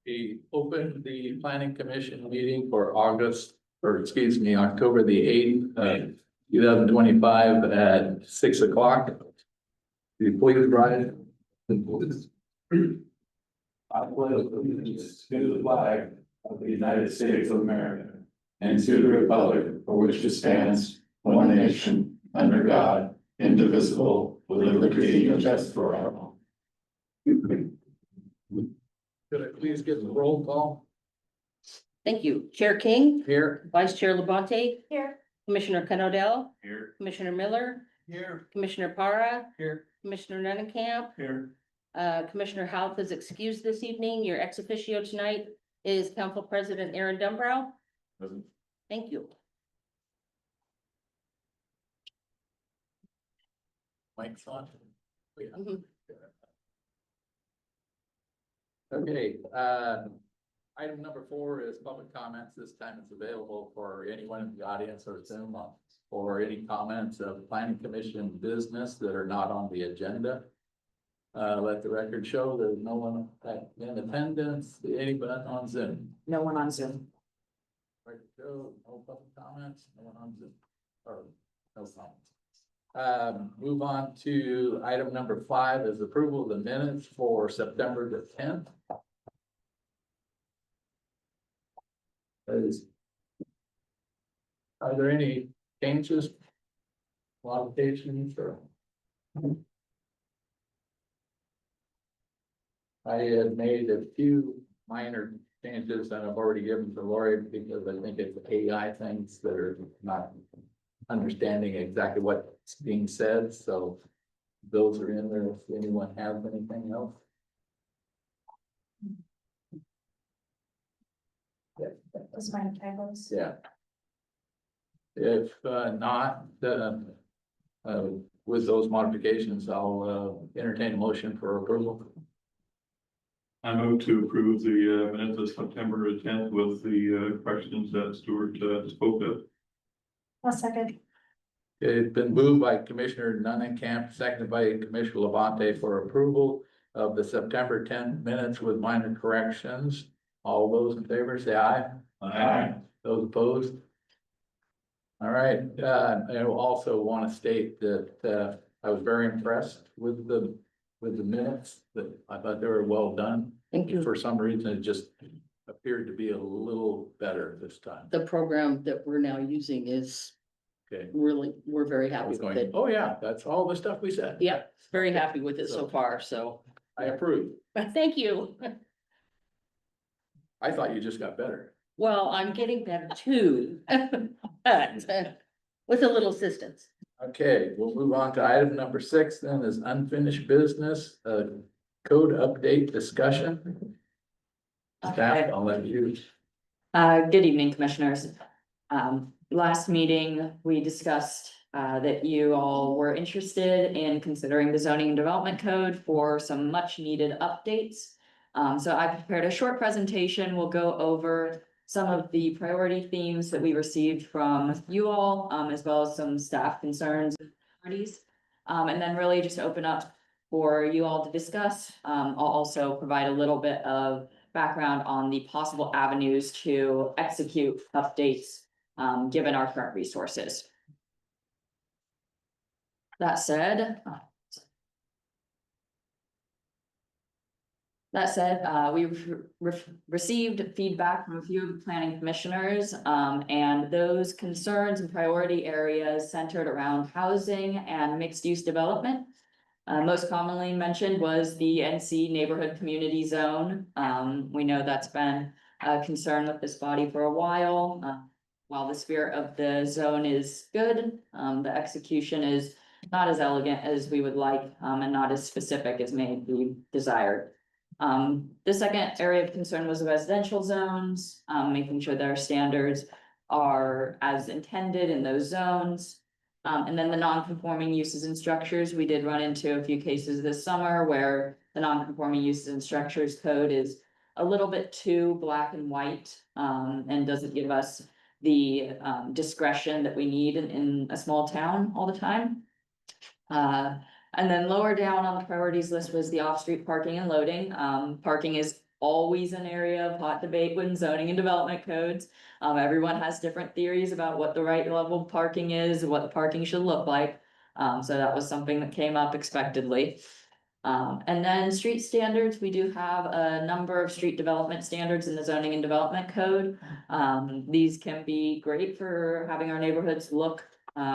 We opened the planning commission meeting for October the 8th, 2025 at 6 o'clock. The please rise. I pledge allegiance to the flag of the United States of America and to the republic for which it stands, one nation, under God, indivisible, with liberty and justice for all. Could I please get the roll call? Thank you. Chair King, Here. Vice Chair Labonte. Here. Commissioner Canodell, Here. Commissioner Miller, Here. Commissioner Para, Here. Commissioner Nunnekamp. Here. Commissioner Houth is excused this evening. Your ex officio tonight is Council President Aaron Dumbrow. Thank you. Mike's on. Yeah. Mhm. Okay, item number 4 is public comments. This time it's available for anyone in the audience or Zoom or any comments of planning commission business that are not on the agenda. Let the record show there's no one in attendance, anybody on Zoom. No one on Zoom. Record show, no public comments, no one on Zoom, or no comments. Move on to item number 5 is approval of the minutes for September the 10th. Are there any changes, modifications, or? I had made a few minor changes that I've already given to Lori because I think it's AI things that are not understanding exactly what's being said, so those are in there. If anyone has anything else? Those minor typos. Yeah. If not, with those modifications, I'll entertain a motion for approval. I move to approve the minutes of September 10th with the corrections that Stuart spoke of. I'll second. It's been moved by Commissioner Nunnekamp, seconded by Commissioner Labonte for approval of the September 10th minutes with minor corrections. All those in favor say aye. Aye. Those opposed? All right, I also want to state that I was very impressed with the minutes, that I thought they were well done. Thank you. For some reason, it just appeared to be a little better this time. The program that we're now using is Okay. really, we're very I happy was with going, it. oh yeah, that's all the stuff we said. Yeah, very happy with it so far, so. I approve. Thank you. I thought you just got better. Well, I'm getting better too. But, with a little assistance. Okay, we'll move on to item number 6 then is unfinished business, code update discussion. Staff, Okay. I'll let you. Good evening, commissioners. Last meeting, we discussed that you all were interested in considering the zoning and development code for some much needed updates. So I prepared a short presentation. We'll go over some of the priority themes that we received from you all, as well as some staff concerns and priorities. And then really just open up for you all to discuss. I'll also provide a little bit of background on the possible avenues to execute updates, given our current resources. That said, we received feedback from a few of the planning commissioners, and those concerns and priority areas centered around housing and mixed-use development. Most commonly mentioned was the NC Neighborhood Community Zone. We know that's been a concern with this body for a while. While the spirit of the zone is good, the execution is not as elegant as we would like, and not as specific as may be desired. The second area of concern was the residential zones, making sure their standards are as intended in those zones. And then the non-conforming uses and structures, we did run into a few cases this summer where the non-conforming uses and structures code is a little bit too black and white, and doesn't give us the discretion that we need in a small town all the time. And then lower down on the priorities list was the off-street parking and loading. Parking is always an area of hot debate when zoning and development codes. Everyone has different theories about what the right level of parking is, what the parking should look like. So that was something that came up expectedly. And then street standards, we do have a number of street development standards in the zoning and development code. These can be great for having our neighborhoods look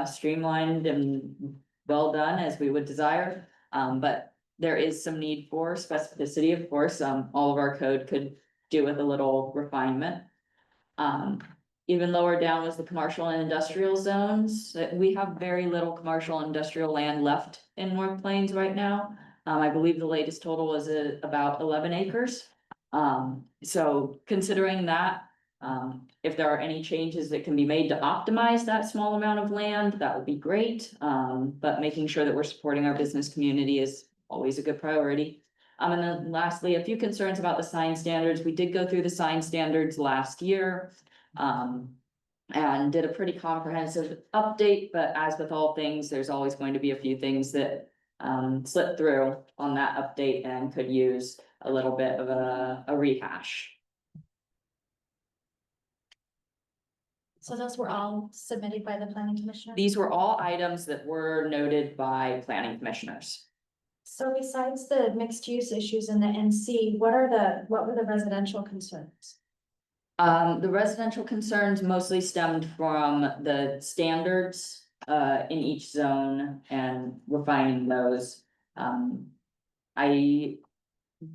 streamlined and well done as we would desire. But there is some need for specificity, of course. All of our code could do with a little refinement. Even lower down was the commercial and industrial zones. We have very little commercial and industrial land left in North Plains right now. I believe the latest total was about 11 acres. So considering that, if there are any changes that can be made to optimize that small amount of land, that would be great. But making sure that we're supporting our business community is always a good priority. And then lastly, a few concerns about the sign standards. We did go through the sign standards last year. And did a pretty comprehensive update, but as with all things, there's always going to be a few things that slip through on that update and could use a little bit of a rehash. So those were all submitted by the planning commissioner? These were all items that were noted by planning commissioners. So besides the mixed use issues in the NC, what were the residential concerns? The residential concerns mostly stemmed from the standards in each zone and refining those. I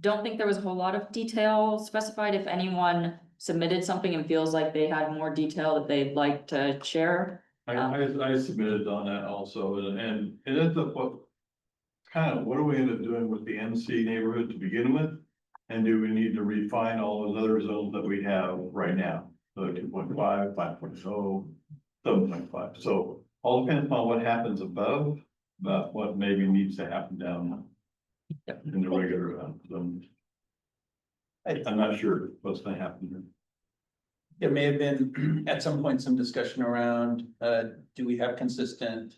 don't think there was a whole lot of detail specified. If anyone submitted something and feels like they had more detail that they'd like to share. I submitted on that also, and it ends up what do we end up doing with the NC neighborhood to begin with? And do we need to refine all those other zones that we have right now? So 2.5, 5.0, 7.5. So all depends on what happens above, but what maybe needs to happen down in the regular zones. I'm not sure what's gonna happen here. There may have been at some point some discussion around, do we have consistent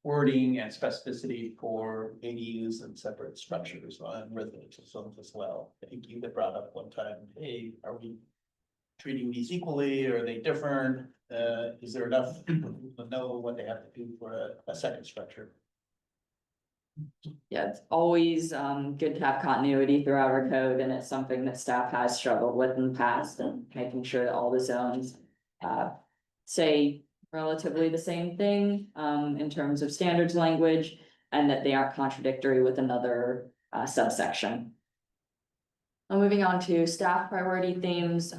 wording and specificity for ADUs and separate structures on residential zones as well? I think you had brought up one time, hey, are we treating these equally? Are they different? Is there enough people to know what they have to do for a second structure? Yeah, it's always good to have continuity throughout our code, and it's something that staff has struggled with in the past, and making sure that all the zones say relatively the same thing in terms of standards language, and that they aren't contradictory with another subsection. Moving on to staff priority themes,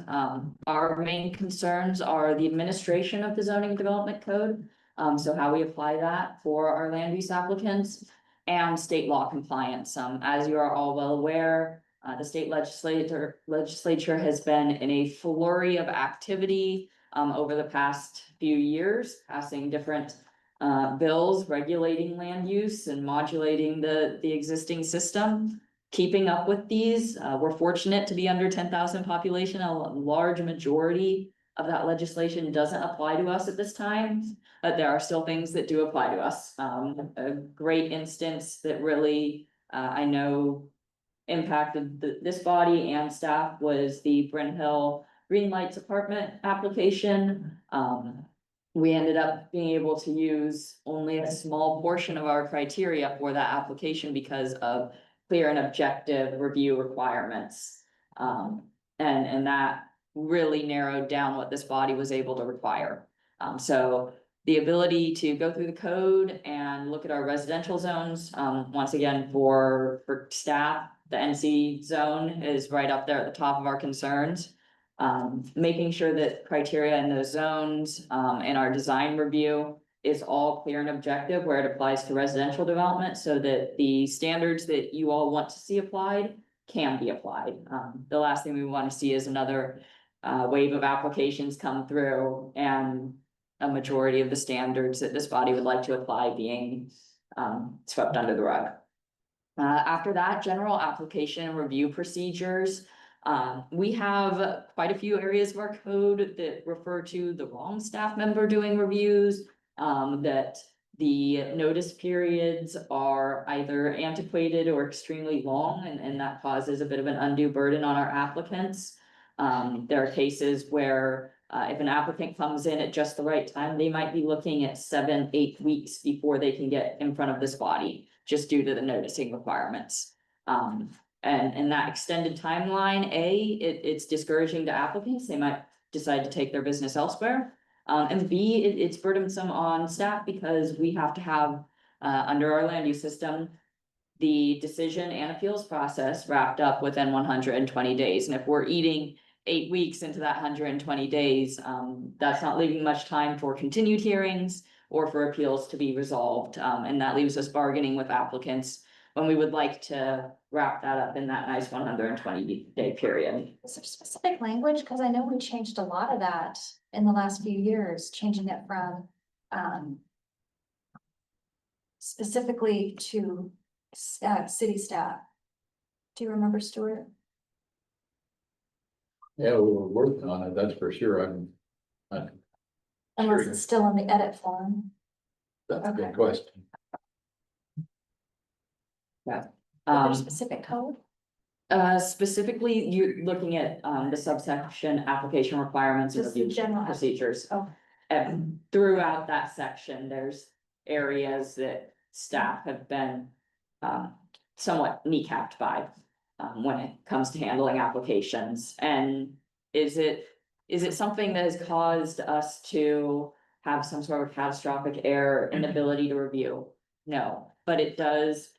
our main concerns are the administration of the zoning and development code. So how we apply that for our land use applicants, and state law compliance. As you are all well aware, the state legislature has been in a flurry of activity over the past few years, passing different bills regulating land use and modulating the existing system. Keeping up with these, we're fortunate to be under 10,000 population. A large majority of that legislation doesn't apply to us at this time, but there are still things that do apply to us. A great instance that really, I know impacted this body and staff was the Bryn Hill Green Lights apartment application. We ended up being able to use only a small portion of our criteria for that application because of clear and objective review requirements. And that really narrowed down what this body was able to require. So the ability to go through the code and look at our residential zones, once again, for staff, the NC zone is right up there at the top of our concerns. Making sure that criteria in those zones, and our design review is all clear and objective where it applies to residential development, so that the standards that you all want to see applied can be applied. The last thing we want to see is another wave of applications come through and a majority of the standards that this body would like to apply being swept under the rug. After that, general application and review procedures. We have quite a few areas of our code that refer to the wrong staff member doing reviews, that The notice periods are either antiquated or extremely long, and that causes a bit of an undue burden on our applicants. There are cases where, if an applicant comes in at just the right time, they might be looking at 7-8 weeks before they can get in front of this body, just due to the noticing requirements. And that extended timeline, it's discouraging to applicants, they might decide to take their business elsewhere. And B, it's burdensome on staff because we have to have, under our land use system, the decision and appeals process wrapped up within 120 days. And if we're eating 8 weeks into that 120 days, that's not leaving much time for continued hearings or for appeals to be resolved. And that leaves us bargaining with applicants when we would like to wrap that up in that nice 120-day period. Is there specific language? Because I know we changed a lot of that in the last few years, changing it from specifically to city staff. Do you remember, Stuart? Yeah, we were working on it, that's for sure. Unless Sure. it's still in the edit form. That's a Okay. good question. Is there Um, a specific code? Specifically, you're looking at, the subsection application requirements and Just the review general. procedures. Oh. And throughout that section, there's areas that staff have been, somewhat kneecapped by, when it comes to handling applications. And is it something that has caused us to have some sort of catastrophic error, inability to review? No, but it does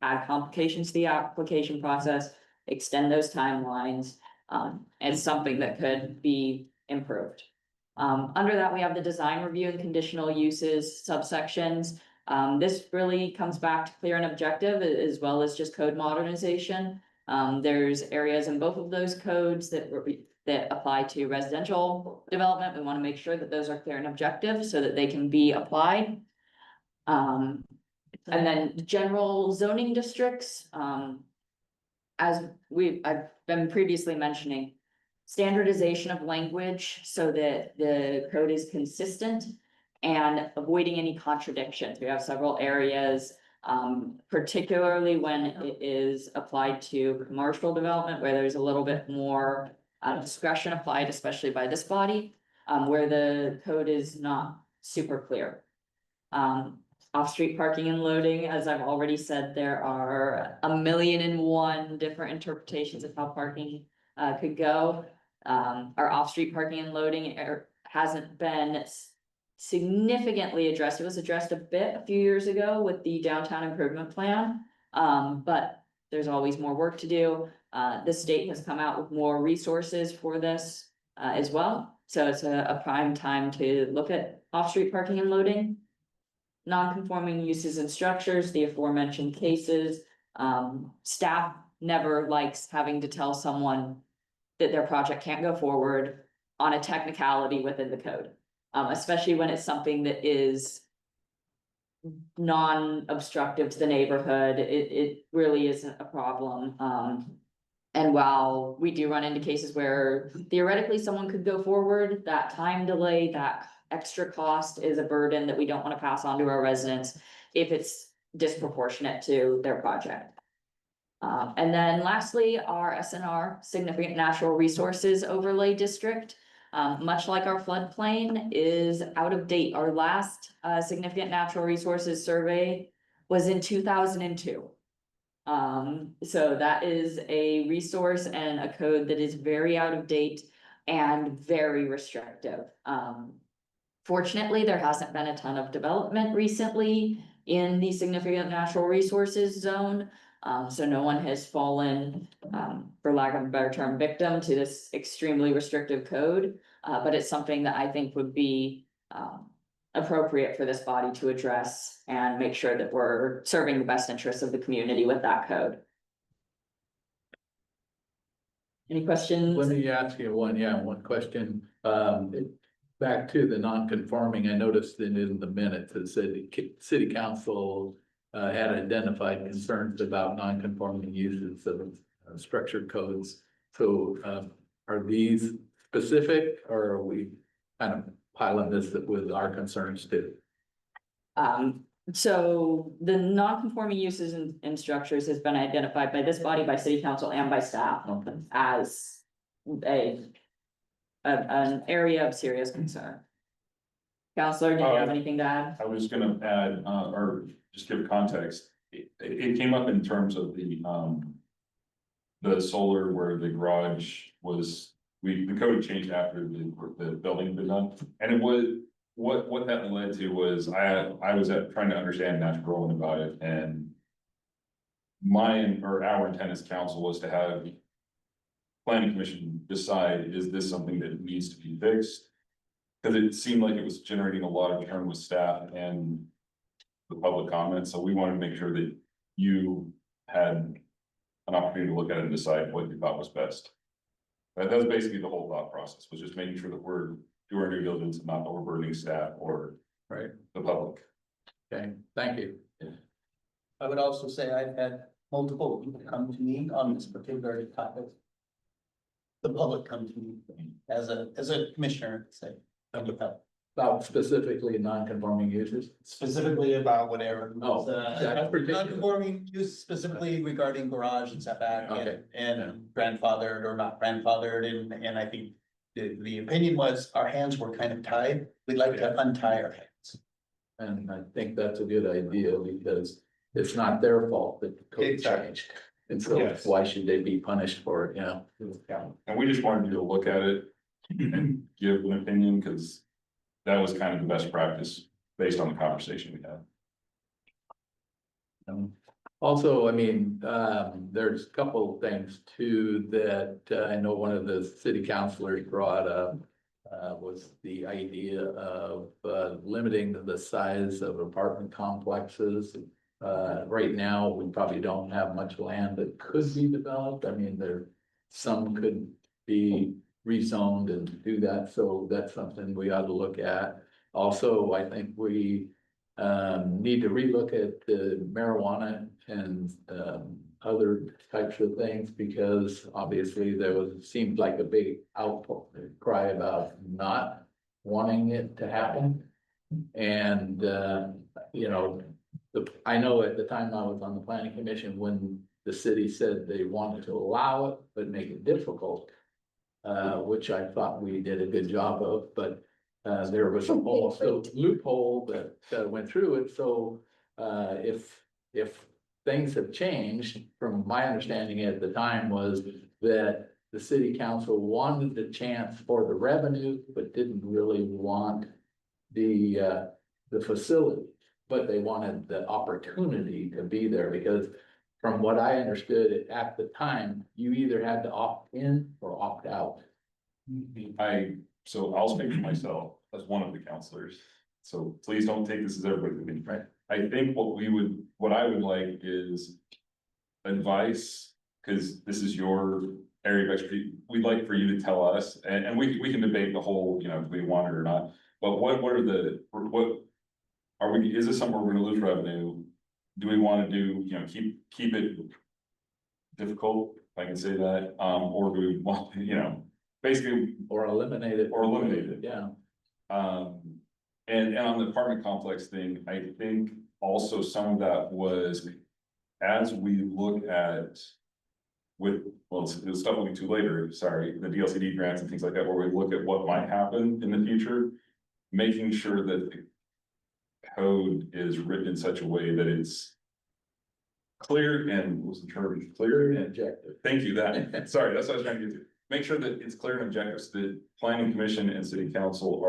add complications to the application process, extend those timelines, and something that could be improved. Under that, we have the design review and conditional uses subsections. This really comes back to clear and objective as well as just code modernization. There's areas in both of those codes that apply to residential development. We want to make sure that those are clear and objective so that they can be applied. And then general zoning districts, as I've been previously mentioning, standardization of language so that the code is consistent and avoiding any contradictions. We have several areas, particularly when it is applied to commercial development, where there's a little bit more discretion applied, especially by this body, where the code is not super clear. Off-street parking and loading, as I've already said, there are 1,000,001 different interpretations of how parking could go. Our off-street parking and loading hasn't been significantly addressed. It was addressed a bit a few years ago with the downtown improvement plan. But there's always more work to do. The state has come out with more resources for this as well. So it's a prime time to look at off-street parking and loading. Non-conforming uses and structures, the aforementioned cases. Staff never likes having to tell someone that their project can't go forward on a technicality within the code. Especially when it's something that is non-obstructive to the neighborhood, it really isn't a problem. And while we do run into cases where theoretically someone could go forward, that time delay, that extra cost is a burden that we don't want to pass on to our residents if it's disproportionate to their project. And then lastly, our SNR, Significant Natural Resources Overlay District, much like our floodplain, is out of date. Our last Significant Natural Resources survey was in 2002. So that is a resource and a code that is very out of date and very restrictive. Fortunately, there hasn't been a ton of development recently in the significant natural resources zone. So no one has fallen, for lack of a better term, victim to this extremely restrictive code. But it's something that I think would be appropriate for this body to address and make sure that we're serving the best interests of the community with that code. Any questions? Let me ask you one question. Back to the non-conforming, I noticed that in the minutes, it said the city council had identified concerns about non-conforming uses of structured codes. So are these specific, or are we kind of piling this with our concerns too? So the non-conforming uses and structures has been identified by this body, by city council and by staff Okay. as an area of serious concern. Counselor, do you have anything to add? I was gonna add, or just give context, it came up in terms of the solar where the garage was, the code changed after the building had been done. And it was, what that led to was, I was trying to understand natural growing about it, and our intent as council was to have planning commission decide, is this something that needs to be fixed? Cause it seemed like it was generating a lot of churn with staff and the public comments, so we wanted to make sure that you had an opportunity to look at it and decide what you thought was best. That was basically the whole thought process, was just making sure that we're doing our due diligence and not overburdening staff or Right, the public. okay, thank you. I would also say I've had multiple people come to me on this particular topic. The public come to me as a commissioner, say, About specifically non-conforming uses. specifically about whatever. Oh, that's particular. Non-conforming use specifically regarding garage and setback Okay. and grandfathered or not grandfathered, and I think the opinion was our hands were kind of tied. We'd like to untie our hands. And I think that's a good idea because it's not their fault that the code Exactly. changed. And so Yes. why should they be punished for it, you know? And we just wanted you to look at it and give an opinion, cause that was kind of the best practice based on the conversation we had. Also, I mean, there's a couple of things too that I know one of the city councilors brought up. Was the idea of limiting the size of apartment complexes. Right now, we probably don't have much land that could be developed. I mean, some could be rezoned and do that, so that's something we ought to look at. Also, I think we need to relook at the marijuana and other types of things, because obviously seemed like a big outcry about not wanting it to happen. And you know, I know at the time I was on the planning commission, when the city said they wanted to allow it, but make it difficult. Which I thought we did a good job of, but there was almost a loophole that went through it, so if things have changed, from my understanding at the time was that the city council wanted the chance for the revenue, but didn't really want the facility, but they wanted the opportunity to be there, because from what I understood at the time, you either had to opt in or opt out. So I'll speak for myself as one of the counselors, so please don't take this as everybody's opinion. Right. I think what I would like is advice, because this is your area of expertise. We'd like for you to tell us, and we can debate the whole, you know, if we want it or not. But what are we, is this something we're gonna lose revenue? Do we wanna do, you know, keep it difficult, if I can say that, or do we want, you know, basically, Or eliminate it. Or eliminate it. Yeah, and on the apartment complex thing, I think also some of that was, as we look at the stuff we'll get to later, sorry, the DLCD grants and things like that, where we look at what might happen in the future, making sure that the code is written in such a way that it's clear and, what's the term, clear and objective. thank you, that, sorry, that's what I was trying to get to. Make sure that it's clear and objective, so that planning commission and city council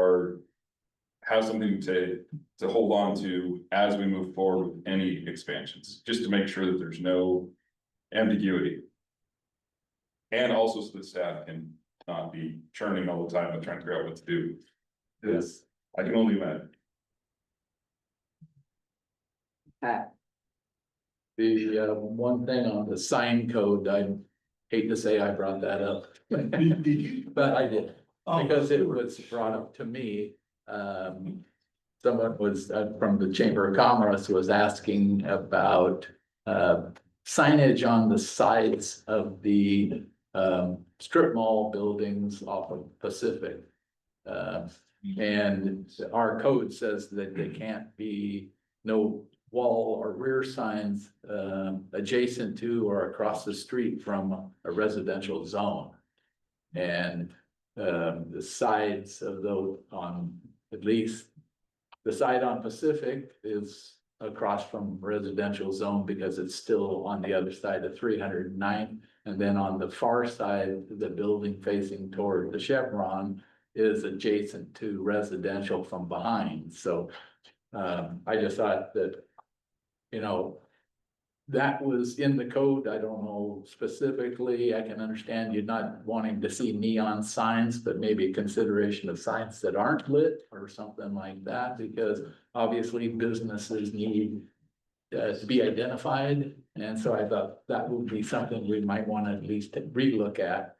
have something to hold on to as we move forward with any expansions, just to make sure that there's no ambiguity. And also so that staff can not be churning all the time and trying to figure out what to do. Yes, I can only imagine. Okay. The one thing on the sign code, I hate to say I brought that up. Did you? But I did, Oh, because it was brought up to me. Someone was from the Chamber of Commerce was asking about signage on the sides of the strip mall buildings off of Pacific. And our code says that they can't be no wall or rear signs, adjacent to or across the street from a residential zone. And, the sides of those on, at least, the side on Pacific is across from residential zone because it's still on the other side of 309th. And then on the far side, the building facing toward the Chevron is adjacent to residential from behind. So, I just thought that, you know, that was in the code. I don't know specifically. I can understand you not wanting to see neon signs, but maybe a consideration of signs that aren't lit or something like that, because obviously businesses need to be identified. And so I thought that would be something we might want to at least relook at.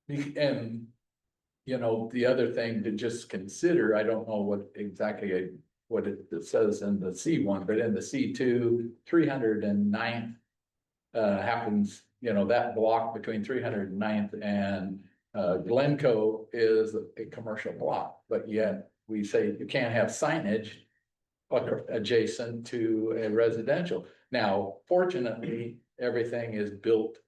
And, you know, the other thing to just consider, I don't know what exactly what it says in the C one, but in the C2, 309th happens, you know, that block between 309th and Glencoe is a commercial block, but yet we say you can't have signage adjacent to a residential. Now, fortunately, everything is built,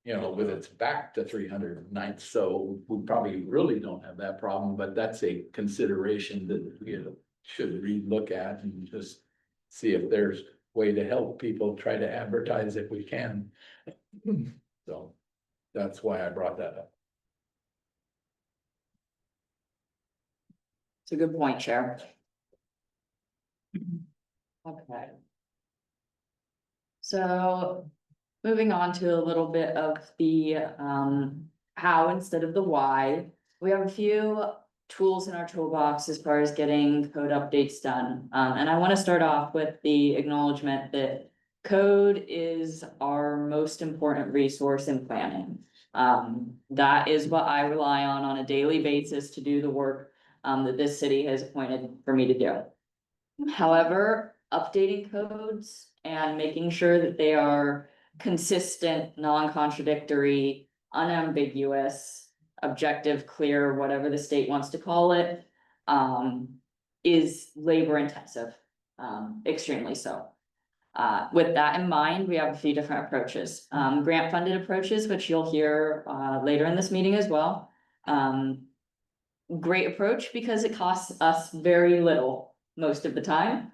you know, with its back to 309th, so we probably really don't have that problem, but that's a consideration that, you know, should relook at and just see if there's way to help people try to advertise if we can. So that's why I brought that up. It's a good point, Chair. Okay. So moving on to a little bit of the how instead of the why. We have a few tools in our toolbox as far as getting code updates done. And I want to start off with the acknowledgement that code is our most important resource in planning. That is what I rely on a daily basis to do the work that this city has appointed for me to do. However, updating codes and making sure that they are consistent, non-contradictory, unambiguous, objective, clear, whatever the state wants to call it, is labor intensive, extremely so. With that in mind, we have a few different approaches. Grant funded approaches, which you'll hear later in this meeting as well. Great approach because it costs us very little most of the time.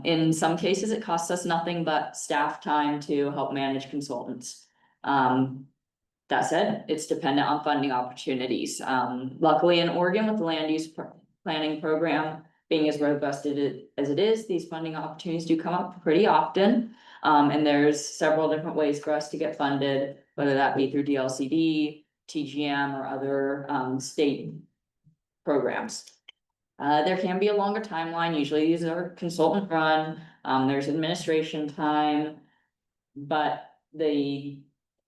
In some cases, it costs us nothing but staff time to help manage consultants. That said, it's dependent on funding opportunities. Luckily in Oregon with the land use planning program being as robust as it is, these funding opportunities do come up pretty often. And there's several different ways for us to get funded, whether that be through DLCD, TGM, or other state programs. There can be a longer timeline. Usually these are consultant run. There's administration time, but the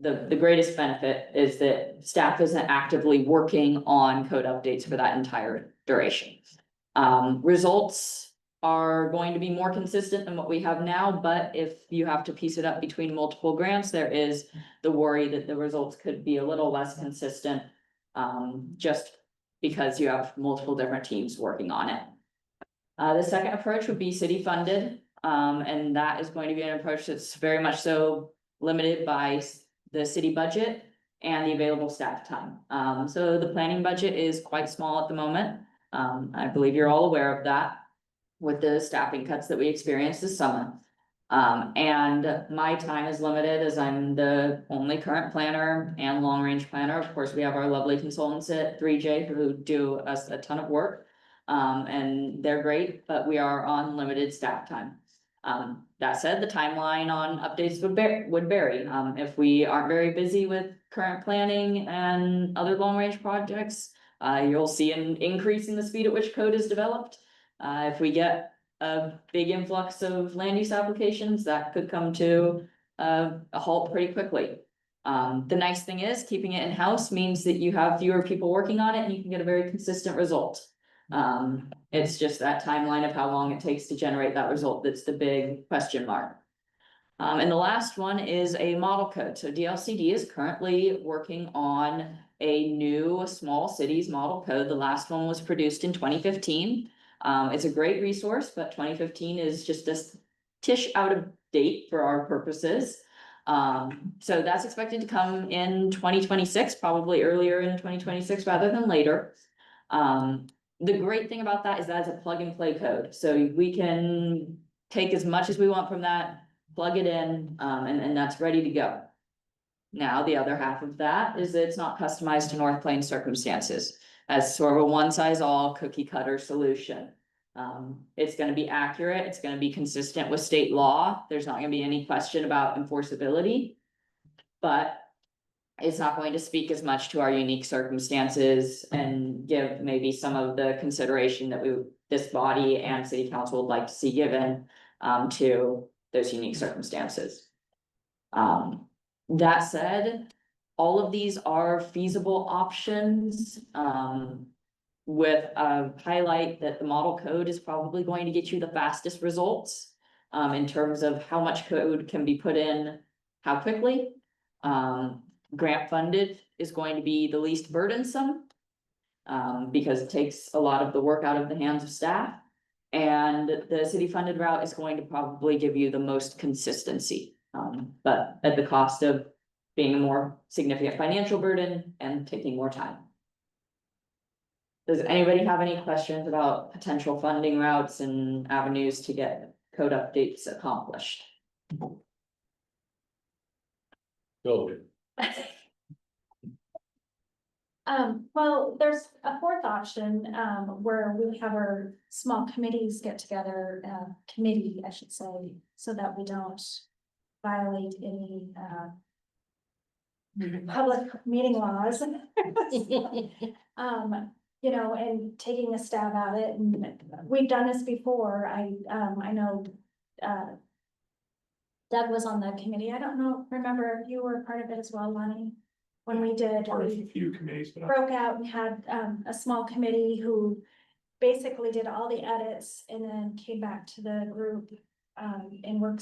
greatest benefit is that staff isn't actively working on code updates for that entire duration. Results are going to be more consistent than what we have now, but if you have to piece it up between multiple grants, there is the worry that the results could be a little less consistent, just because you have multiple different teams working on it. The second approach would be city funded, and that is going to be an approach that's very much so limited by the city budget and the available staff time. So the planning budget is quite small at the moment. I believe you're all aware of that with the staffing cuts that we experienced this summer. And my time is limited as I'm the only current planner and long range planner. Of course, we have our lovely consultants at 3J who do us a ton of work. And they're great, but we are on limited staff time. That said, the timeline on updates would vary. If we aren't very busy with current planning and other long range projects, you'll see an increase in the speed at which code is developed. If we get a big influx of land use applications, that could come to a halt pretty quickly. The nice thing is keeping it in-house means that you have fewer people working on it and you can get a very consistent result. It's just that timeline of how long it takes to generate that result that's the big question mark. And the last one is a model code. So DLCD is currently working on a new small cities model code. The last one was produced in 2015. It's a great resource, but 2015 is just a tish out of date for our purposes. So that's expected to come in 2026, probably earlier in 2026 rather than later. The great thing about that is that it's a plug and play code, so we can take as much as we want from that, plug it in, and that's ready to go. Now, the other half of that is that it's not customized to North Plains circumstances as sort of a one size all cookie cutter solution. It's gonna be accurate, it's gonna be consistent with state law, there's not gonna be any question about enforceability. But it's not going to speak as much to our unique circumstances and give maybe some of the consideration that this body and city council would like to see given to those unique circumstances. That said, all of these are feasible options. With a highlight that the model code is probably going to get you the fastest results in terms of how much code can be put in, how quickly. Grant funded is going to be the least burdensome. Because it takes a lot of the work out of the hands of staff. And the city funded route is going to probably give you the most consistency. But at the cost of being a more significant financial burden and taking more time. Does anybody have any questions about potential funding routes and avenues to get code updates accomplished? Go. Well, there's a fourth option, where we have our small committees get together, committee, I should say, so that we don't violate any, public meeting laws. You know, and taking a stab at it, and we've done this before, I know, Doug was on the committee, I don't know, remember if you were part of it as well, Lonnie? When we did, Part of we a few committees, but broke out and had, a small committee who basically did all the edits and then came back to the group, in work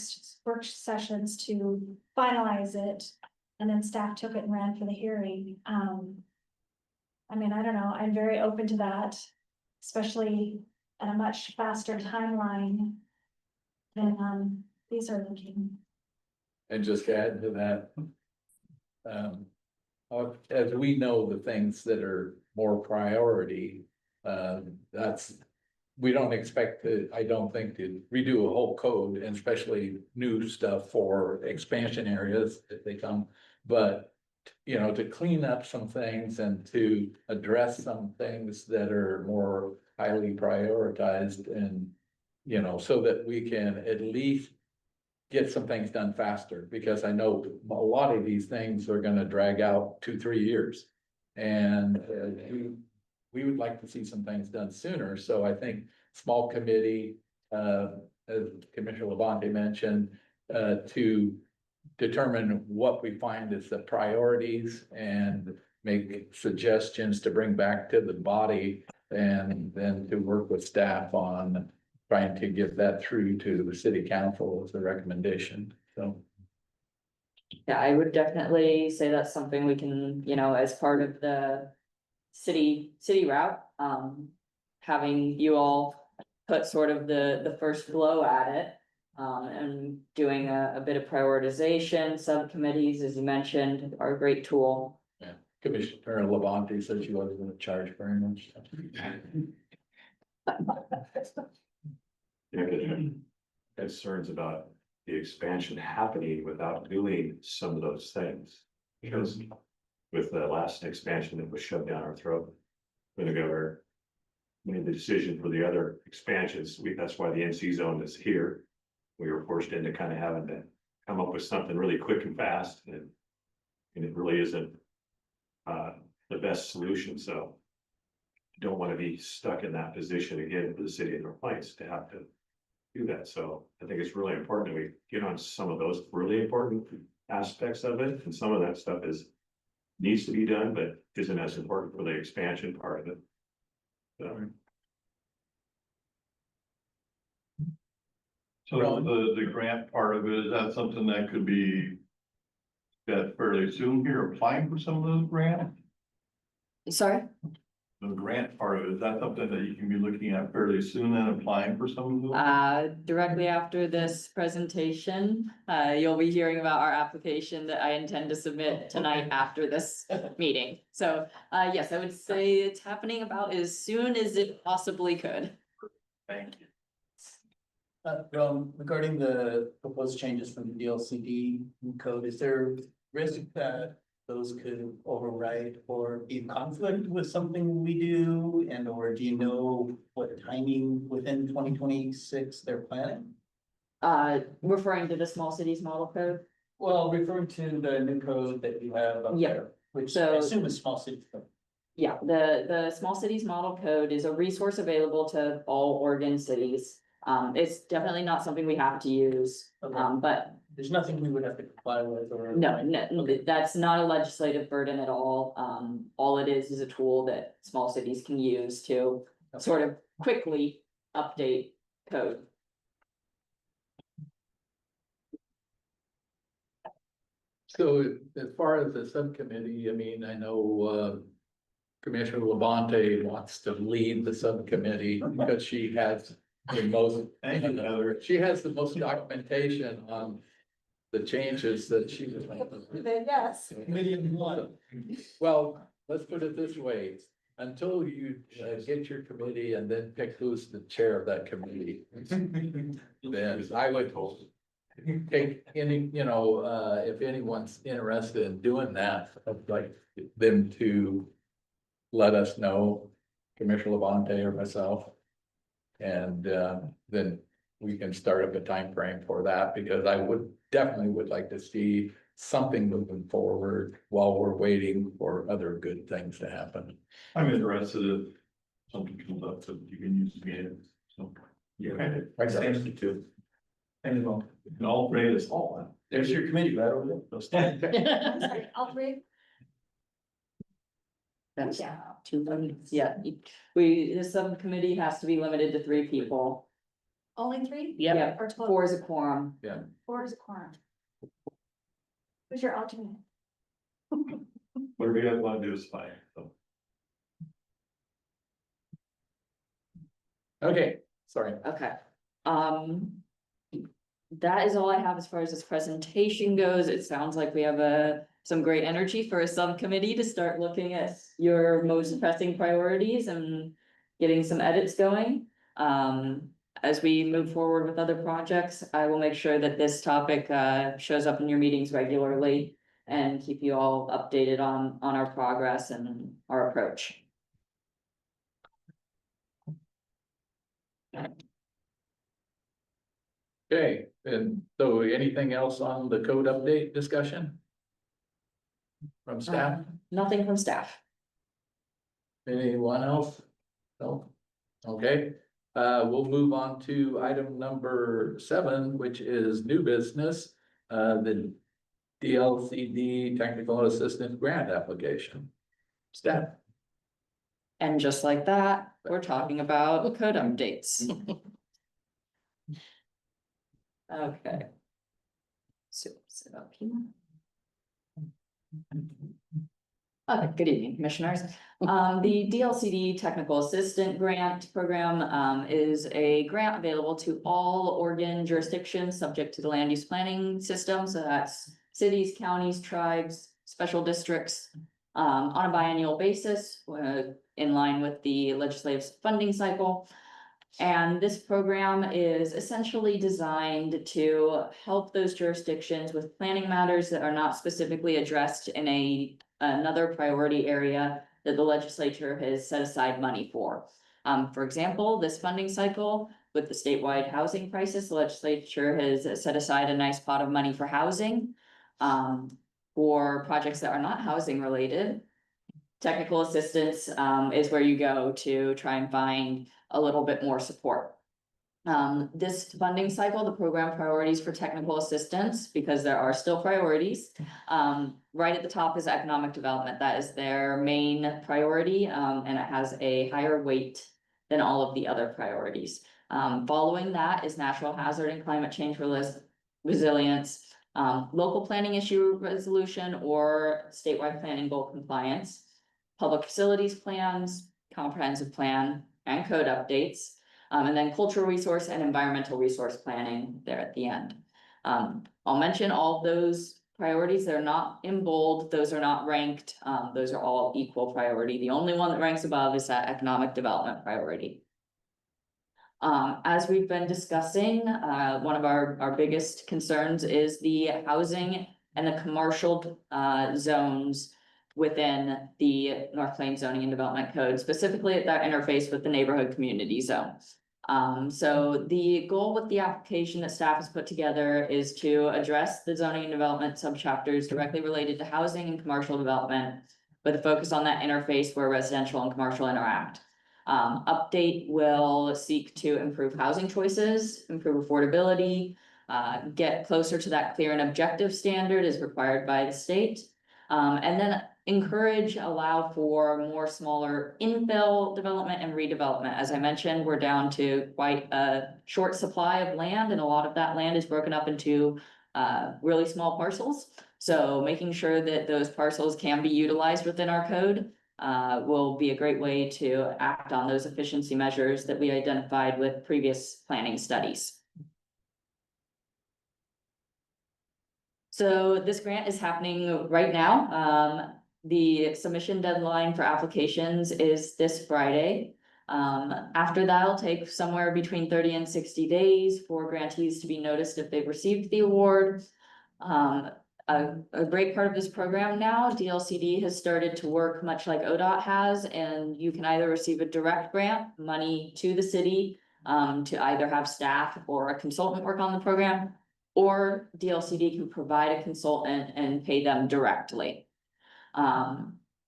sessions to finalize it. And then staff took it and ran for the hearing. I mean, I don't know, I'm very open to that, especially at a much faster timeline than, these are looking. And just to add to that. As we know, the things that are more priority, we don't expect to, I don't think, to redo a whole code, and especially new stuff for expansion areas if they come. But, you know, to clean up some things and to address some things that are more highly prioritized and, you know, so that we can at least get some things done faster, because I know a lot of these things are gonna drag out 2-3 years. And we would like to see some things done sooner, so I think small committee, as Commissioner Labonte mentioned, to determine what we find is the priorities and make suggestions to bring back to the body, and then to work with staff on trying to get that through to the city council as a recommendation, so. Yeah, I would definitely say that's something we can, you know, as part of the city route, having you all put sort of the first blow at it. And doing a bit of prioritization, subcommittees, as you mentioned, are a great tool. Yeah, Commissioner Labonte said she wasn't gonna charge very much. yeah, concerns about the expansion happening without doing some of those things. Because with the last expansion that was shoved down our throat, when the governor made the decision for the other expansions, that's why the NC zone is here. We were forced into kind of having to come up with something really quick and fast, and it really isn't the best solution, so don't want to be stuck in that position again for the city of North Plains to have to do that. So I think it's really important that we get on some of those really important aspects of it, and some of that stuff needs to be done, but isn't as important for the expansion part of it. So the grant part of it, is that something that could be that fairly soon here, applying for some of those grants? Sorry? the grant part of it, is that something that you can be looking at fairly soon and applying for some of those? Directly after this presentation, you'll be hearing about our application that I intend to submit tonight after this meeting. So, yes, I would say it's happening about as soon as it possibly could. Thank you. Regarding the proposed changes from the DLCD code, is there risk that those could override or be in conflict with something we do? And or do you know what timing within 2026 they're planning? Referring to the small cities model code. Well, referring to the new code that you have up Yeah. there, which So- I assume is small cities code. Yeah, the small cities model code is a resource available to all Oregon cities. It's definitely not something we have to use, Okay. but There's nothing we would have to comply with or. no, Okay. that's not a legislative burden at all. All it is a tool that small cities can use to sort of quickly update code. So as far as the subcommittee, I mean, I know, Commissioner Labonte wants to lead the subcommittee because she has the most. Thank you, Heather. She has the most documentation on the changes that she was making. Yes. Committee of one. Well, let's put it this way, until you get your committee and then pick who's the chair of that committee. Then I would take any, if anyone's interested in doing that, I'd like them to let us know, Commissioner Labonte or myself. And then we can start up a time frame for that, because I definitely would like to see something moving forward while we're waiting for other good things to happen. I'm interested if something comes up that you can use again, so. Yeah. Right. Too. And well, And all three is all. there's your committee right over there. Those ten. I'm sorry, all three? That's Yeah. two votes. Yeah, the subcommittee has to be limited to 3 people. Only three? Yeah, Or 12? 4 is a quorum. Four is a quorum. Who's your alternate? Whatever you guys want to do is fine, so. Okay, sorry. Okay, that is all I have as far as this presentation goes. It sounds like we have some great energy for a subcommittee to start looking at your most pressing priorities and getting some edits going. As we move forward with other projects, I will make sure that this topic shows up in your meetings regularly and keep you all updated on our progress and our approach. Okay, and so anything else on the code update discussion? From staff, Nothing from staff. anyone else? No? Okay, we'll move on to item number 7, which is new business, the DLCD Technical Assistance Grant Application. Staff. And just like that, we're talking about code updates. Okay. So, sit up here. Okay, good evening, commissioners. The DLCD Technical Assistant Grant Program is a grant available to all Oregon jurisdictions subject to the land use planning system. So that's cities, counties, tribes, special districts, on a biennial basis, in line with the legislative funding cycle. And this program is essentially designed to help those jurisdictions with planning matters that are not specifically addressed in another priority area that the legislature has set aside money for. For example, this funding cycle with the statewide housing crisis, the legislature has set aside a nice pot of money for housing. For projects that are not housing related, technical assistance is where you go to try and find a little bit more support. This funding cycle, the program priorities for technical assistance, because there are still priorities. Right at the top is economic development. That is their main priority, and it has a higher weight than all of the other priorities. Following that is natural hazard and climate change resilience, local planning issue resolution or statewide planning goal compliance, public facilities plans, comprehensive plan and code updates. And then cultural resource and environmental resource planning there at the end. I'll mention all of those priorities. They're not in bold, those are not ranked, those are all equal priority. The only one that ranks above is that economic development priority. As we've been discussing, one of our biggest concerns is the housing and the commercial zones within the North Plains Zoning and Development Code, specifically at that interface with the neighborhood community zones. So the goal with the application that staff has put together is to address the zoning and development subchapters directly related to housing and commercial development, with a focus on that interface where residential and commercial interact. Update will seek to improve housing choices, improve affordability, get closer to that clear and objective standard as required by the state. And then allow for more smaller infill development and redevelopment. As I mentioned, we're down to quite a short supply of land, and a lot of that land is broken up into really small parcels. So making sure that those parcels can be utilized within our code will be a great way to act on those efficiency measures that we identified with previous planning studies. So this grant is happening right now. The submission deadline for applications is this Friday. After that, it'll take somewhere between 30 and 60 days for grantees to be noticed if they've received the award. A great part of this program now, DLCD has started to work much like ODOT has, and you can either receive a direct grant, money to the city, to either have staff or a consultant work on the program, or DLCD can provide a consultant and pay them directly.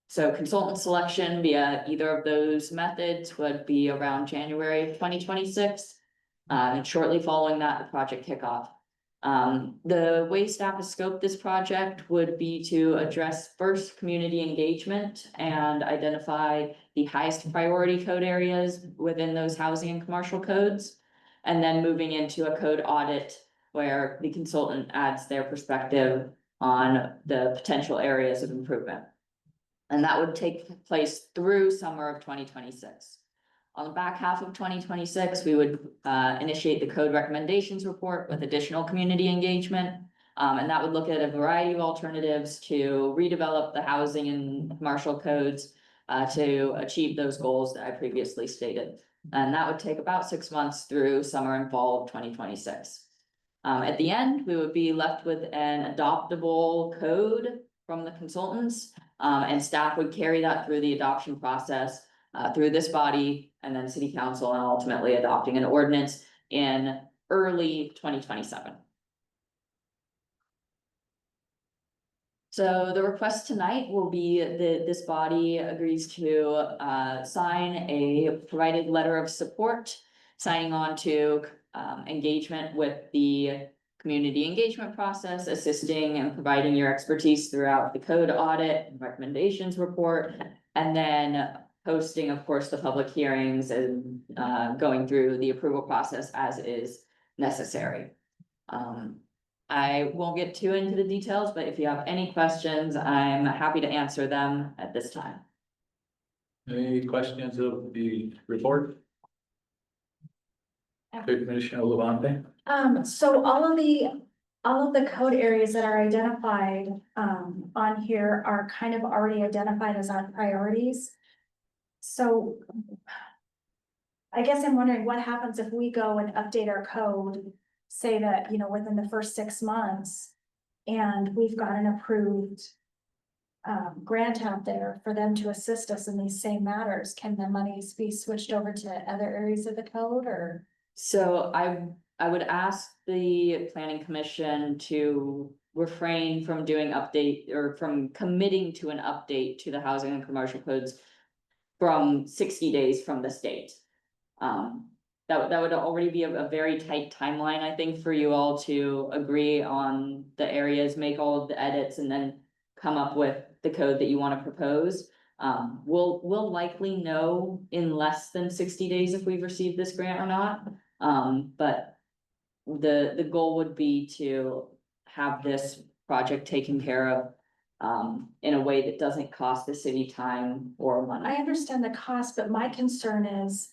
So consultant selection via either of those methods would be around January 2026. And shortly following that, the project kickoff. The way staff has scoped this project would be to address first community engagement and identify the highest priority code areas within those housing and commercial codes. And then moving into a code audit where the consultant adds their perspective on the potential areas of improvement. And that would take place through summer of 2026. On the back half of 2026, we would initiate the code recommendations report with additional community engagement. And that would look at a variety of alternatives to redevelop the housing and commercial codes to achieve those goals that I previously stated. And that would take about 6 months through summer and fall of 2026. At the end, we would be left with an adoptable code from the consultants, and staff would carry that through the adoption process through this body and then city council, and ultimately adopting an ordinance in early 2027. So the request tonight will be that this body agrees to sign a provided letter of support, signing on to engagement with the community engagement process, assisting and providing your expertise throughout the code audit and recommendations report, and then hosting, of course, the public hearings and going through the approval process as is necessary. I won't get too into the details, but if you have any questions, I'm happy to answer them at this time. Any questions of the report? Commissioner Levante? So all of the code areas that are identified, on here are kind of already identified as our priorities. So I guess I'm wondering what happens if we go and update our code, say that, within the first 6 months, and we've got an approved grant out there for them to assist us in these same matters. Can the monies be switched over to other areas of the code, or? So I would ask the planning commission to refrain from doing update or from committing to an update to the housing and commercial codes from 60 days from the state. That would already be a very tight timeline, I think, for you all to agree on the areas, make all of the edits, and then come up with the code that you want to propose. We'll likely know in less than 60 days if we've received this grant or not. But the goal would be to have this project taken care of in a way that doesn't cost the city time or money. I understand the cost, but my concern is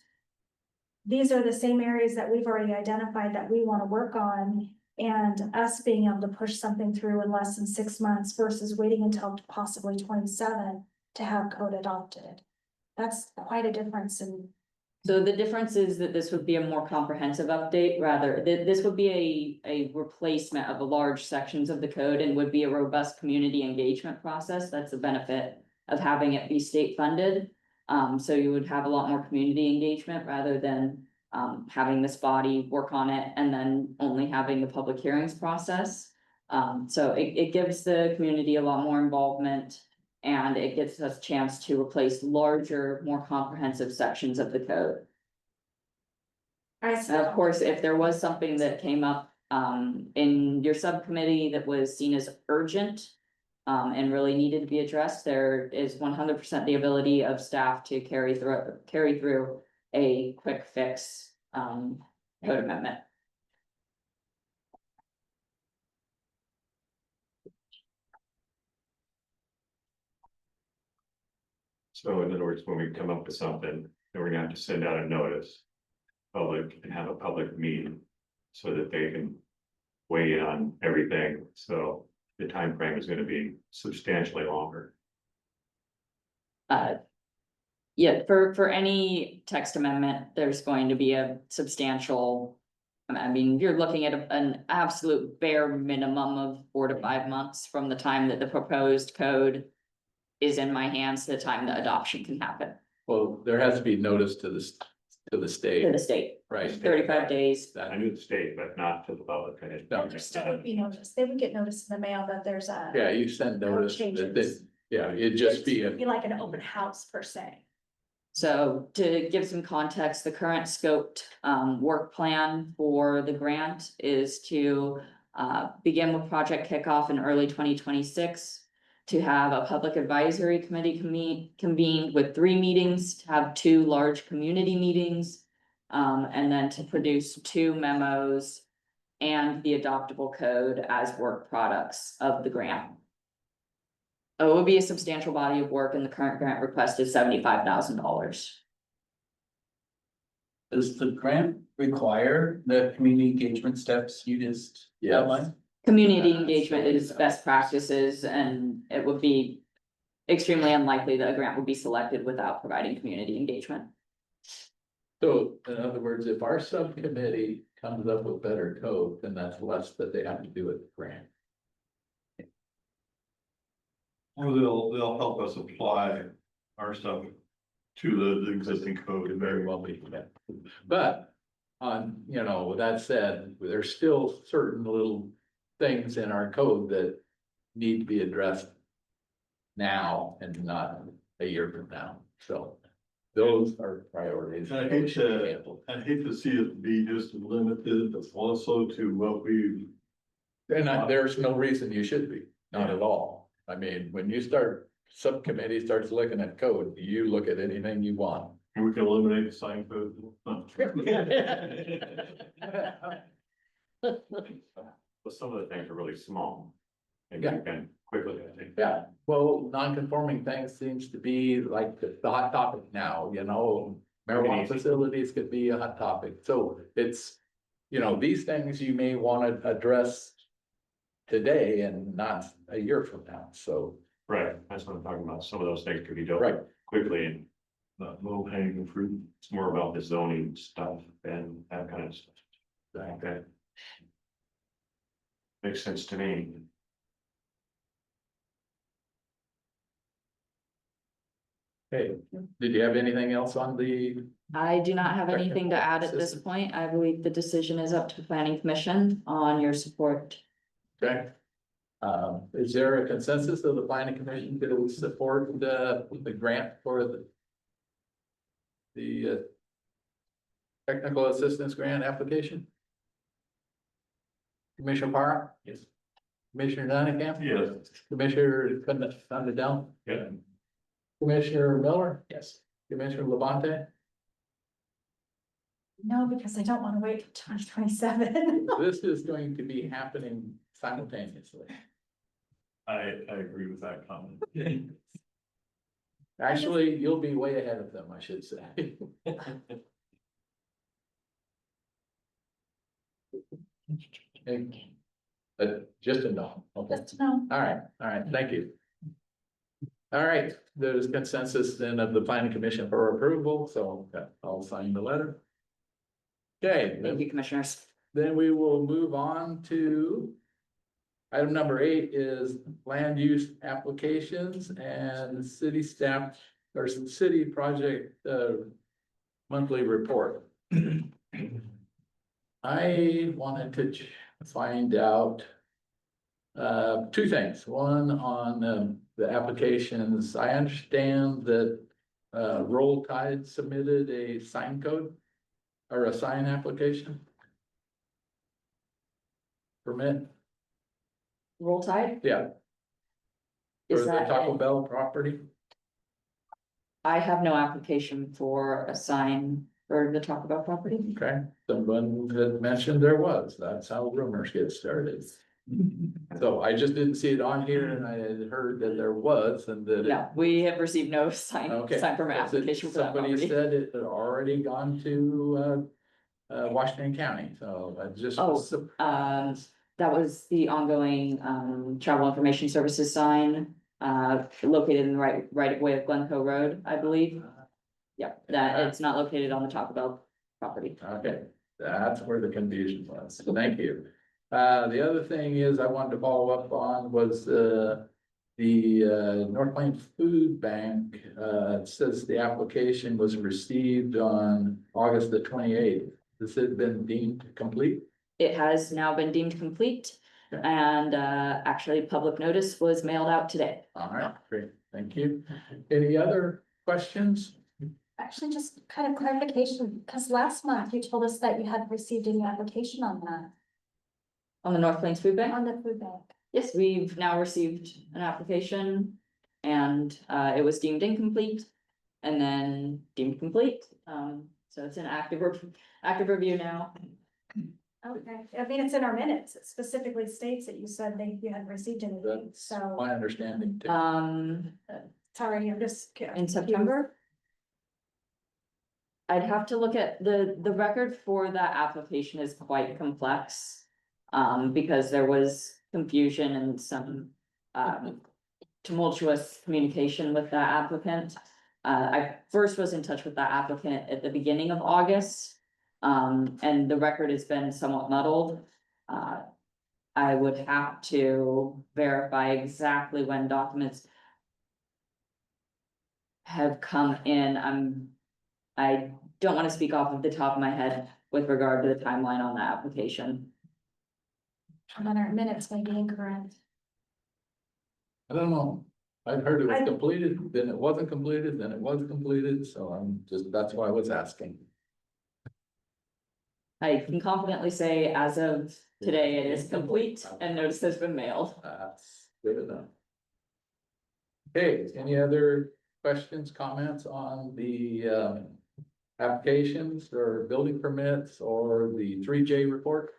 these are the same areas that we've already identified that we want to work on. And us being able to push something through in less than 6 months versus waiting until possibly 27 to have code adopted. That's quite a difference in, So the difference is that this would be a more comprehensive update, rather, this would be a replacement of the large sections of the code and would be a robust community engagement process. That's the benefit of having it be state funded. So you would have a lot more community engagement rather than having this body work on it and then only having the public hearings process. So it gives the community a lot more involvement. And it gives us a chance to replace larger, more comprehensive sections of the code. I And of course, if there was something that came up in your subcommittee that was seen as urgent. And really needed to be addressed, there is 100% the ability of staff to carry through a quick fix code amendment. So in other words, when we come up with something, then we're gonna have to send out a notice. Public and have a public meeting so that they can weigh in on everything. So the time frame is gonna be substantially longer. Yeah, for any text amendment, there's going to be a substantial. I mean, you're looking at an absolute bare minimum of 4 to 5 months from the time that the proposed code is in my hands to the time the adoption can happen Well, there has to be notice to the to the state, state, right? 35 days. I knew the state, but not to the public. I didn't No. understand. would be notice, they would get notice in the mail that there's a. Yeah, you send notice that, changes. yeah, it'd just be It'd a, Be like an open house per se. So to give some context, the current scoped work plan for the grant is to begin with project kickoff in early 2026. To have a public advisory committee convened with 3 meetings, to have 2 large community meetings. And then to produce 2 memos and the adoptable code as work products of the grant. It would be a substantial body of work, and the current grant request is $75,000. Does the grant require the community engagement steps you just Yes. outlined? Community engagement is best practices, and it would be extremely unlikely that a grant would be selected without providing community engagement. so in other words, if our subcommittee comes up with better code, then that's less that they have to do with the grant. Or they'll help us apply our stuff to the existing code. Very well be, yeah. But with that said, there's still certain little things in our code that need to be addressed now and not a year from now. So those are priorities. I hate to see it be just limited also to what we. And there's no reason you should be, not at all. I mean, when you subcommittee starts looking at code, you look at anything you want. We can eliminate the sign code. Well, some of the things are really small. And Yeah. you can quickly, I think. Yeah, well, non-conforming things seems to be like the hot topic now, marijuana Easy. facilities could be a hot topic, so it's. These things you may wanna address today and not a year from now, so, Right, that's what I'm talking about. Some of those things could be dealt right, with quickly, and Not low hanging fruit. it's more about the zoning stuff and that kind of stuff. Okay. Makes sense to me. hey, did you have anything else on the? I do not have anything to add at this System. point. I believe the decision is up to the planning commission on your support. Okay. Is there a consensus of the planning commission to support the grant for the technical assistance grant application? Commissioner Parra? Yes. Commissioner Donahue? Yes. Commissioner Condon? Yeah. Commissioner Miller? Yes. Commissioner Labonte? No, because I don't want to wait till 2027. This is going to be happening simultaneously. I agree with that comment. Actually, you'll be way ahead of them, I should say. Just a no, okay. Just to know. All right, thank you. All right, there's consensus then of the planning commission for approval, so I'll sign the letter. Okay, Thank you, commissioners. then we will move on to item number 8 is land use applications and city staff or city project monthly report. I wanted to find out two things. One on the applications. I understand that Roll Tide submitted a sign code or a sign application permit. Roll Tide, Yeah. is For the that, Taco Bell property. I have no application for a sign for the Taco Bell property. Okay, someone had mentioned there was. That's how rumors get started. So I just didn't see it on here and I had heard that there was and that. No, we have received no sign, Okay. sign permit application for that Somebody property. said it had already gone to Washington County, so I just. Oh, was surprised. That was the ongoing, travel information services sign, located in the right of way of Glencoe Road, I believe. Yep, that it's not located on the Taco Bell property. Okay, that's where the confusion was. Thank you. The other thing is I wanted to follow up on was the North Plains Food Bank. It says the application was received on August the 28th. Has it been deemed complete? It has now been deemed complete, Okay. and, actually, public notice was mailed out today. All right, great, thank you. Any other questions? Actually, just kind of clarification, because last month you told us that you hadn't received any application on that, On the North Plains Food Bank? on the food bank. Yes, we've now received an application and it was deemed incomplete and then deemed complete. So it's an active review now. Okay, I mean, it's in our minutes. It specifically states that you said that you hadn't received anything, That's so, my understanding too. sorry, I'm just. In September. I'd have to look at the record for that application is quite complex. Because there was confusion and some tumultuous communication with that applicant. I first was in touch with that applicant at the beginning of August. And the record has been somewhat muddled. I would have to verify exactly when documents have come in. I don't want to speak off of the top of my head with regard to the timeline on the application. And then our minutes may be incorrect. I don't know. I've heard it was I- completed, then it wasn't completed, then it was completed, so that's why I was asking. I can confidently say as of today, it is complete and notice has been mailed. That's good enough. Okay, any other questions, comments on the applications or building permits or the 3J report?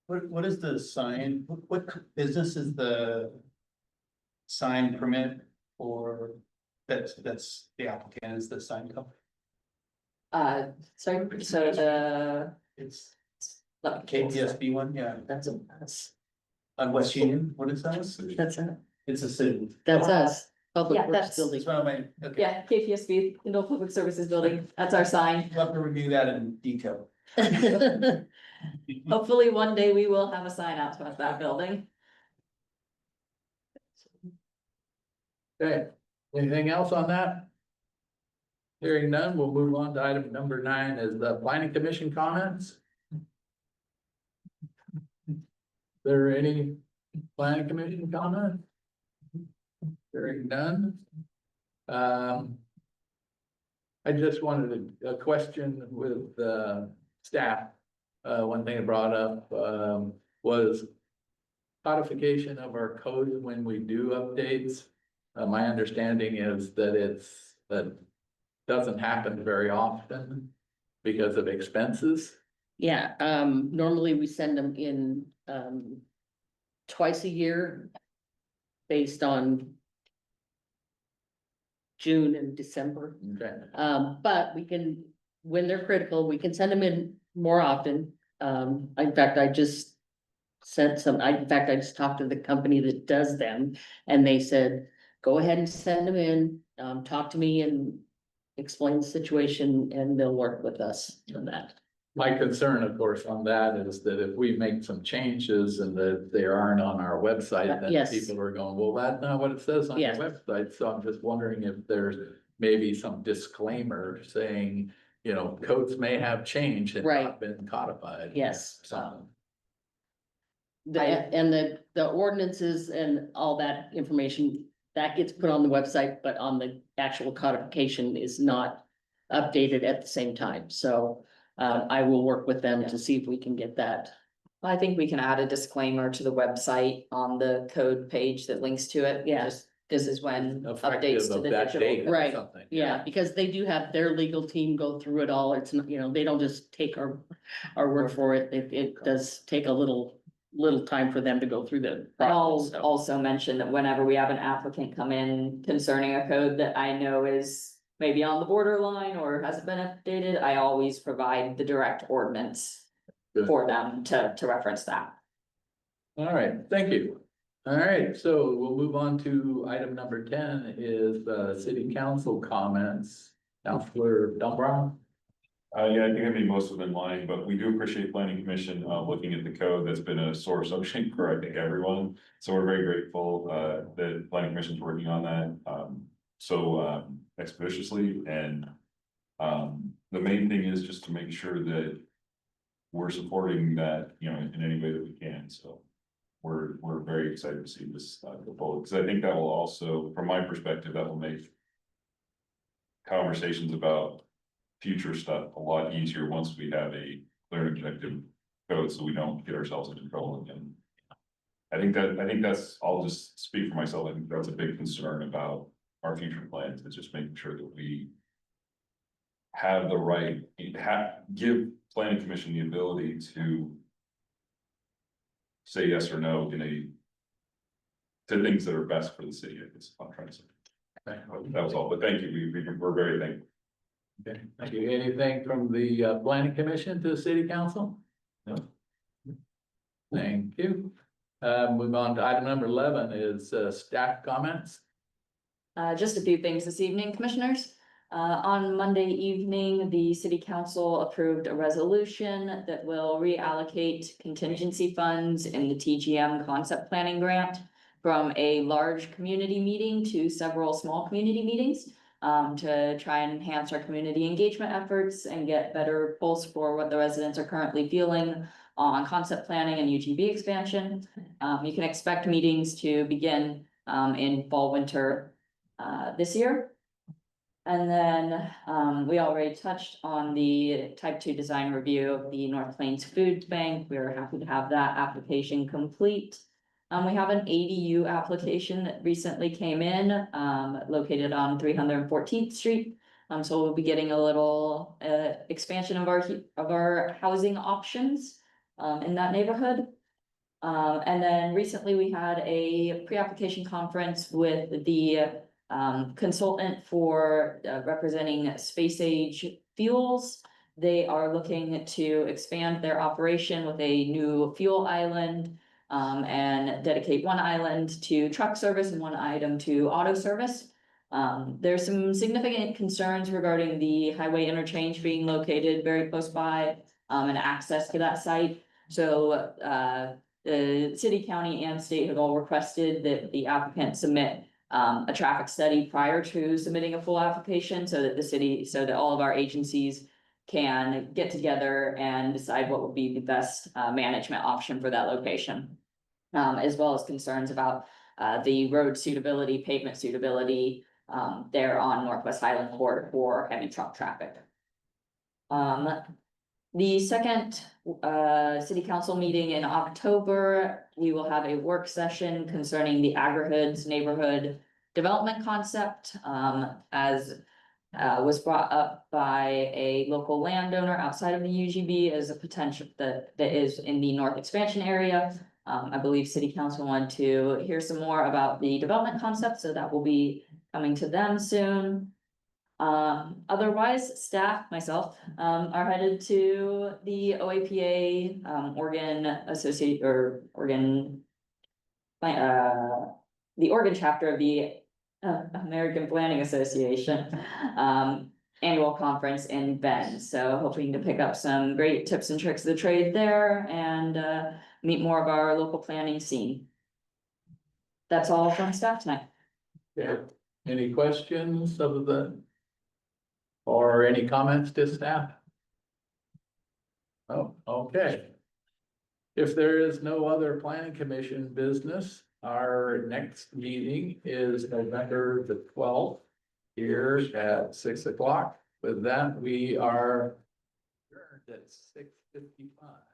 What is the sign, what business is the sign permit for, that's the applicant is the sign company? So the. It's look, KPSB one, yeah, That's on West Union, what is that? It's a city. us. Public Yeah, that's- That's one of my, okay, Yeah, KPSB, Kendall Public Services Building, that's our sign. we'll have to review that in detail. Hopefully one day we will have a sign out to that building. Okay, anything else on that? Hearing none, we'll move on to item number 9 is the planning commission comments. There any planning commission comment? Hearing none. I just wanted a question with staff. One thing I brought up was codification of our code when we do updates. My understanding is that that doesn't happen very often because of expenses. Yeah, normally we send them in, twice a year based on June and December. Okay. But we can, when they're critical, we can send them in more often. In fact, I just sent some, in fact, I just talked to the company that does them, and they said, go ahead and send them in, talk to me and explain the situation, and they'll work with us on that. My concern, of course, on that is that if we make some changes and that they aren't on our website, then Yes. people are going, well, that's not what it says on your Yes. website. So I'm just wondering if there's maybe some disclaimer saying, you know, codes may have changed and Right. not been codified. Yes. Something. And the ordinances and all that information, that gets put on the website, but on the actual codification is not updated at the same time. So I will work with them to see if we can get that. I think we can add a disclaimer to the website on the code page that links to it. Yeah. Just, this is when Effective updates to of the that date digital. or Right. something. Yeah, because they do have their legal team go through it all. It's not, you know, they don't just take our word for it. It does take a little time for them to go through the I'll process. So, also mention that whenever we have an applicant come in concerning a code that I know is maybe on the borderline or hasn't been updated, I always provide the direct ordinance Good. for them to reference that. All right, thank you. All right, so we'll move on to item number 10 is city council comments. Councilor Dumbrowne. Yeah, I think I made most of them in line, but we do appreciate planning commission, looking at the code. That's been a sore subject for, I think, everyone. So we're very grateful, that planning commission's working on that, so expeditiously. And, the main thing is just to make sure that we're supporting that, you know, in any way that we can. So we're very excited to see this, go forward, because I think that will also, from my perspective, that will make conversations about future stuff a lot easier once we have a clear and objective code, so we don't get ourselves into trouble again. I think that's, I'll just speak for myself, I think that's a big concern about our future plans, is just making sure that we have the right, give planning commission the ability to say yes or no to things that are best for the city, I guess I'm trying to say. That was all, but thank you, we're very thankful. Okay, thank you. Anything from the planning commission to the city council? No. Thank you. Move on to item number 11 is staff comments. Just a few things this evening, commissioners. On Monday evening, the city council approved a resolution that will reallocate contingency funds in the TGM concept planning grant from a large community meeting to several small community meetings, to try and enhance our community engagement efforts and get better pulse for what the residents are currently feeling on concept planning and UGB expansion. You can expect meetings to begin in fall, winter this year. And then we already touched on the type 2 design review of the North Plains Food Bank. We are happy to have that application complete. We have an ADU application that recently came in, located on 314th Street. So we'll be getting a little expansion of our housing options in that neighborhood. And then recently we had a pre-application conference with the consultant for representing Space Age Fuels. They are looking to expand their operation with a new fuel island, and dedicate one island to truck service and one item to auto service. There's some significant concerns regarding the highway interchange being located very close by, and access to that site. So the city, county, and state have all requested that the applicant submit a traffic study prior to submitting a full application, so that all of our agencies can get together and decide what would be the best management option for that location. As well as concerns about the road suitability, pavement suitability there on Northwest Highland Court for heavy truck traffic. The second city council meeting in October, we will have a work session concerning the Agri-Hoods neighborhood development concept, as was brought up by a local landowner outside of the UGB as a potential that is in the North Expansion area. I believe city council wanted to hear some more about the development concept, so that will be coming to them soon. Otherwise, staff, myself, are headed to the OAPA, Oregon Associate, or Oregon. The Oregon chapter of the American Planning Association, annual conference in Bend. So hoping to pick up some great tips and tricks of the trade there and, meet more of our local planning scene. That's all from staff tonight. Yeah, any questions of the? Or any comments to staff? Oh, okay. If there is no other planning commission business, our next meeting is November the 12th. Here at 6 o'clock. With that, we are adjourned at 6:55.